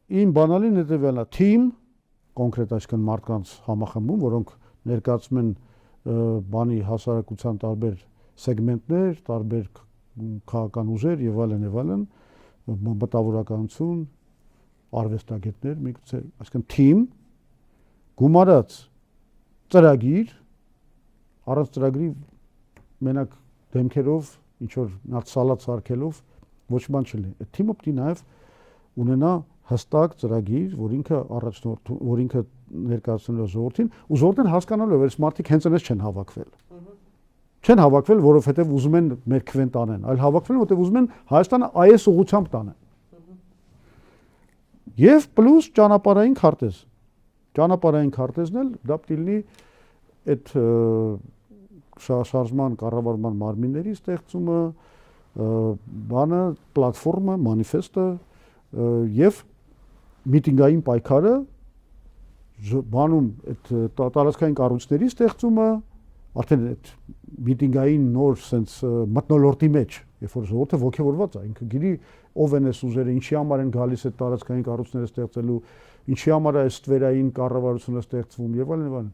Ին բանալին հետևյալն է, թիմ, կոնկրետ այսքան մարդկանց համախմբում, որոնք ներկայացում են բանի հասարակության տարբեր սեգմենտներ, տարբեր քաղաքական ուժեր եւ այլն, մտավորականություն, արվեստագետներ, միգուցե, այսինքն թիմ գումարած ծրագիր, առանց ծրագրի մենակ դեմքերով, ինչ որ նացսալած սարքելով ոչ բան չլինի։ Այդ թիմը պետք է նաեւ ունենա հստակ ծրագիր, որ ինքը ներկայացնելու է ժողովրդին, ու ժողովուրդն հասկանալու է, որ այս մարդիկ հենց այնպես չեն հավաքվել։ Չեն հավաքվել, որովհետև ուզում են մեր քվեն տանեն, այլ հավաքվել, որովհետև ուզում են Հայաստանը այս ուղղությամբ տանեն։ Եվ պլյուս ճանապարհային քարտեզ։ Ճանապարհային քարտեզն էլ դա պետք է լինի այդ շարժման կառավարման մարմինների ստեղծումը, բանը, պլատֆորմը, մանիֆեստը եւ միտինգային պայքարը, բանում այդ տարածքային կառույցների ստեղծումը, արդեն այդ միտինգային նոր sense մթնոլորտի մեջ, երբ որ ժողովուրդը ոգևորված է, ինքը գիտի ով են այս ուժերը, ինչի համար են գալիս այդ տարածքային կառույցները ստեղծելու, ինչի համար է այս ստվերային կառավարությունը ստեղծվում եւ այլն։